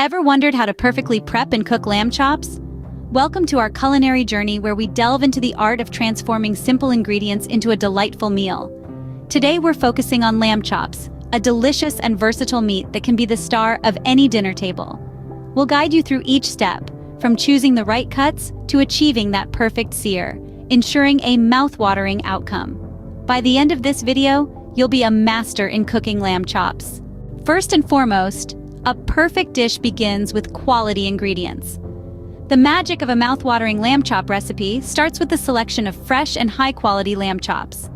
Ever wondered how to perfectly prep and cook lamb chops? Welcome to our culinary journey where we delve into the art of transforming simple ingredients into a delightful meal. Today we're focusing on lamb chops, a delicious and versatile meat that can be the star of any dinner table. We'll guide you through each step, from choosing the right cuts to achieving that perfect sear, ensuring a mouth-watering outcome. By the end of this video, you'll be a master in cooking lamb chops. First and foremost, a perfect dish begins with quality ingredients. The magic of a mouth-watering lamb chop recipe starts with the selection of fresh and high-quality lamb chops.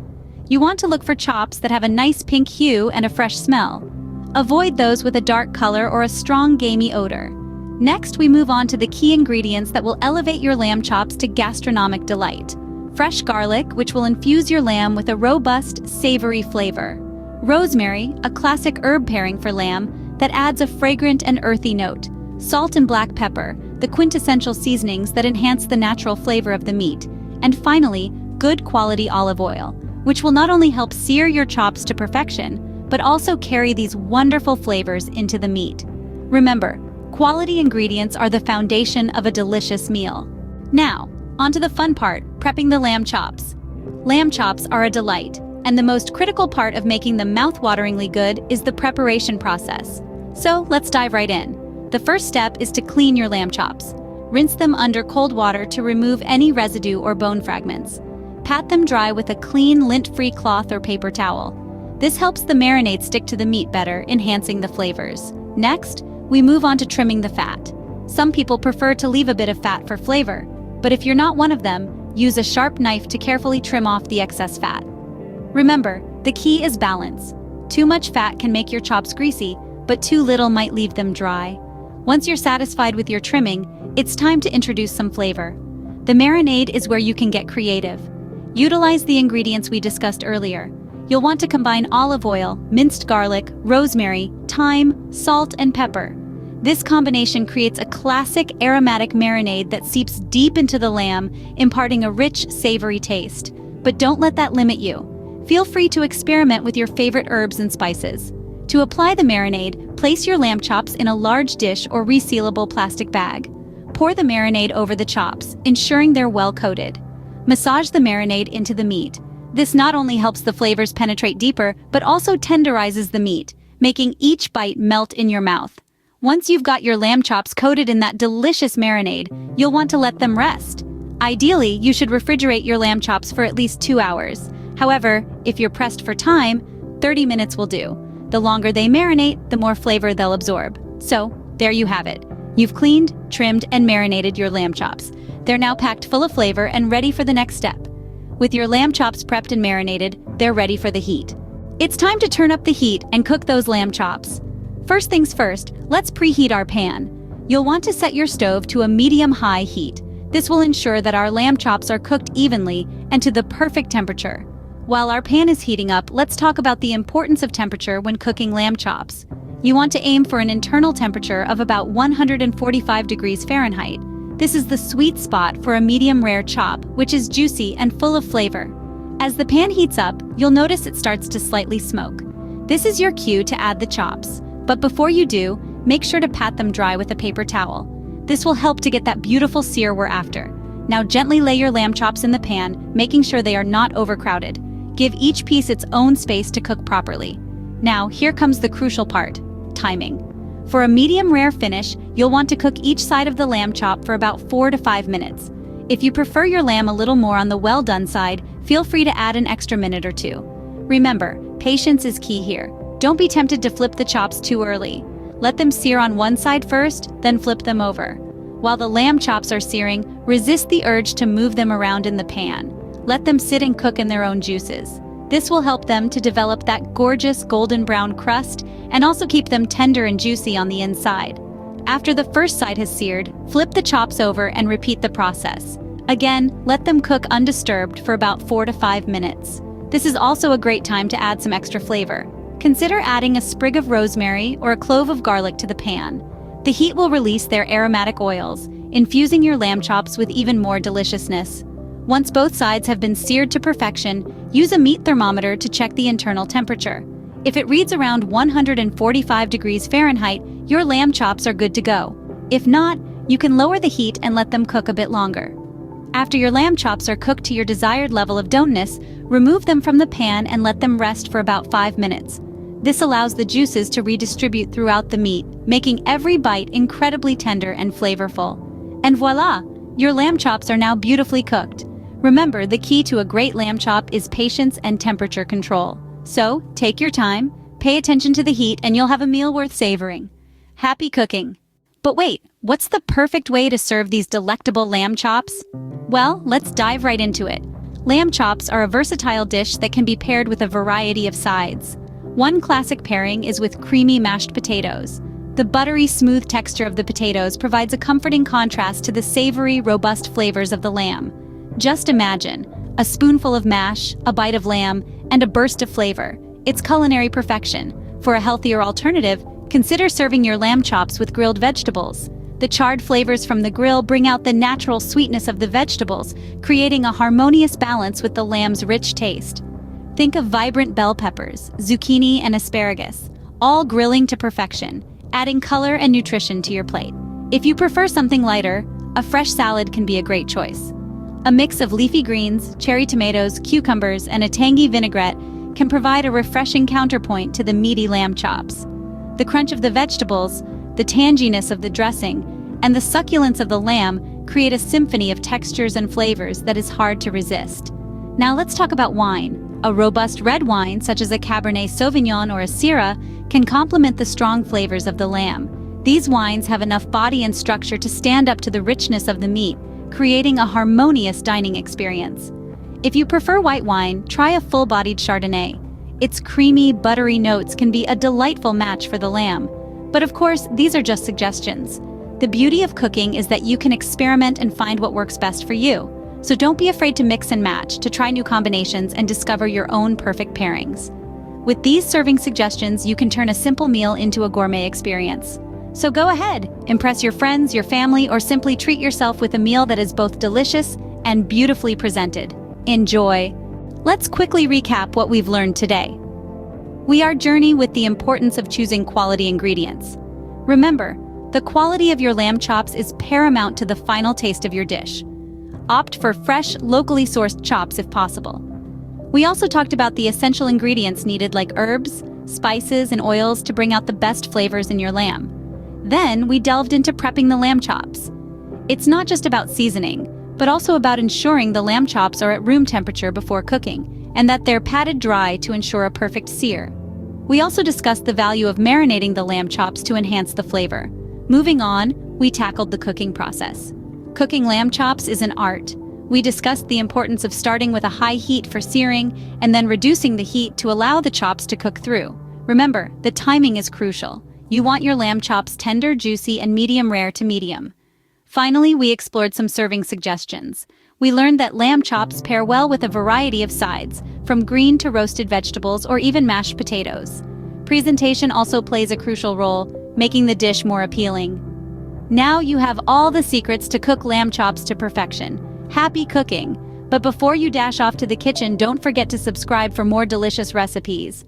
You want to look for chops that have a nice pink hue and a fresh smell. Avoid those with a dark color or a strong gamey odor. Next, we move on to the key ingredients that will elevate your lamb chops to gastronomic delight. Fresh garlic, which will infuse your lamb with a robust, savory flavor. Rosemary, a classic herb pairing for lamb that adds a fragrant and earthy note. Salt and black pepper, the quintessential seasonings that enhance the natural flavor of the meat. And finally, good quality olive oil, which will not only help sear your chops to perfection, but also carry these wonderful flavors into the meat. Remember, quality ingredients are the foundation of a delicious meal. Now, onto the fun part, prepping the lamb chops. Lamb chops are a delight, and the most critical part of making them mouth-wateringly good is the preparation process. So let's dive right in. The first step is to clean your lamb chops. Rinse them under cold water to remove any residue or bone fragments. Pat them dry with a clean, lint-free cloth or paper towel. This helps the marinade stick to the meat better, enhancing the flavors. Next, we move on to trimming the fat. Some people prefer to leave a bit of fat for flavor, but if you're not one of them, use a sharp knife to carefully trim off the excess fat. Remember, the key is balance. Too much fat can make your chops greasy, but too little might leave them dry. Once you're satisfied with your trimming, it's time to introduce some flavor. The marinade is where you can get creative. Utilize the ingredients we discussed earlier. You'll want to combine olive oil, minced garlic, rosemary, thyme, salt, and pepper. This combination creates a classic aromatic marinade that seeps deep into the lamb, imparting a rich, savory taste. But don't let that limit you. Feel free to experiment with your favorite herbs and spices. To apply the marinade, place your lamb chops in a large dish or resealable plastic bag. Pour the marinade over the chops, ensuring they're well coated. Massage the marinade into the meat. This not only helps the flavors penetrate deeper, but also tenderizes the meat, making each bite melt in your mouth. Once you've got your lamb chops coated in that delicious marinade, you'll want to let them rest. Ideally, you should refrigerate your lamb chops for at least 2 hours. However, if you're pressed for time, 30 minutes will do. The longer they marinate, the more flavor they'll absorb. So, there you have it. You've cleaned, trimmed, and marinated your lamb chops. They're now packed full of flavor and ready for the next step. With your lamb chops prepped and marinated, they're ready for the heat. It's time to turn up the heat and cook those lamb chops. First things first, let's preheat our pan. You'll want to set your stove to a medium-high heat. This will ensure that our lamb chops are cooked evenly and to the perfect temperature. While our pan is heating up, let's talk about the importance of temperature when cooking lamb chops. You want to aim for an internal temperature of about 145 degrees Fahrenheit. This is the sweet spot for a medium-rare chop, which is juicy and full of flavor. As the pan heats up, you'll notice it starts to slightly smoke. This is your cue to add the chops. But before you do, make sure to pat them dry with a paper towel. This will help to get that beautiful sear we're after. Now gently lay your lamb chops in the pan, making sure they are not overcrowded. Give each piece its own space to cook properly. Now, here comes the crucial part, timing. For a medium-rare finish, you'll want to cook each side of the lamb chop for about 4 to 5 minutes. If you prefer your lamb a little more on the well-done side, feel free to add an extra minute or two. Remember, patience is key here. Don't be tempted to flip the chops too early. Let them sear on one side first, then flip them over. While the lamb chops are searing, resist the urge to move them around in the pan. Let them sit and cook in their own juices. This will help them to develop that gorgeous golden brown crust and also keep them tender and juicy on the inside. After the first side has seared, flip the chops over and repeat the process. Again, let them cook undisturbed for about 4 to 5 minutes. This is also a great time to add some extra flavor. Consider adding a sprig of rosemary or a clove of garlic to the pan. The heat will release their aromatic oils, infusing your lamb chops with even more deliciousness. Once both sides have been seared to perfection, use a meat thermometer to check the internal temperature. If it reads around 145 degrees Fahrenheit, your lamb chops are good to go. If not, you can lower the heat and let them cook a bit longer. After your lamb chops are cooked to your desired level of doneness, remove them from the pan and let them rest for about 5 minutes. This allows the juices to redistribute throughout the meat, making every bite incredibly tender and flavorful. And voila! Your lamb chops are now beautifully cooked. Remember, the key to a great lamb chop is patience and temperature control. So, take your time, pay attention to the heat, and you'll have a meal worth savoring. Happy cooking! But wait, what's the perfect way to serve these delectable lamb chops? Well, let's dive right into it. Lamb chops are a versatile dish that can be paired with a variety of sides. One classic pairing is with creamy mashed potatoes. The buttery, smooth texture of the potatoes provides a comforting contrast to the savory, robust flavors of the lamb. Just imagine, a spoonful of mash, a bite of lamb, and a burst of flavor. It's culinary perfection. For a healthier alternative, consider serving your lamb chops with grilled vegetables. The charred flavors from the grill bring out the natural sweetness of the vegetables, creating a harmonious balance with the lamb's rich taste. Think of vibrant bell peppers, zucchini, and asparagus, all grilling to perfection, adding color and nutrition to your plate. If you prefer something lighter, a fresh salad can be a great choice. A mix of leafy greens, cherry tomatoes, cucumbers, and a tangy vinaigrette can provide a refreshing counterpoint to the meaty lamb chops. The crunch of the vegetables, the tanginess of the dressing, and the succulence of the lamb create a symphony of textures and flavors that is hard to resist. Now let's talk about wine. A robust red wine, such as a Cabernet Sauvignon or a Syrah, can complement the strong flavors of the lamb. These wines have enough body and structure to stand up to the richness of the meat, creating a harmonious dining experience. If you prefer white wine, try a full-bodied Chardonnay. Its creamy, buttery notes can be a delightful match for the lamb. But of course, these are just suggestions. The beauty of cooking is that you can experiment and find what works best for you. So don't be afraid to mix and match, to try new combinations and discover your own perfect pairings. With these serving suggestions, you can turn a simple meal into a gourmet experience. So go ahead, impress your friends, your family, or simply treat yourself with a meal that is both delicious and beautifully presented. Enjoy! Let's quickly recap what we've learned today. We are journeying with the importance of choosing quality ingredients. Remember, the quality of your lamb chops is paramount to the final taste of your dish. Opt for fresh, locally sourced chops if possible. We also talked about the essential ingredients needed like herbs, spices, and oils to bring out the best flavors in your lamb. Then we delved into prepping the lamb chops. It's not just about seasoning, but also about ensuring the lamb chops are at room temperature before cooking, and that they're patted dry to ensure a perfect sear. We also discussed the value of marinating the lamb chops to enhance the flavor. Moving on, we tackled the cooking process. Cooking lamb chops is an art. We discussed the importance of starting with a high heat for searing and then reducing the heat to allow the chops to cook through. Remember, the timing is crucial. You want your lamb chops tender, juicy, and medium rare to medium. Finally, we explored some serving suggestions. We learned that lamb chops pair well with a variety of sides, from green to roasted vegetables or even mashed potatoes. Presentation also plays a crucial role, making the dish more appealing. Now you have all the secrets to cook lamb chops to perfection. Happy cooking! But before you dash off to the kitchen, don't forget to subscribe for more delicious recipes.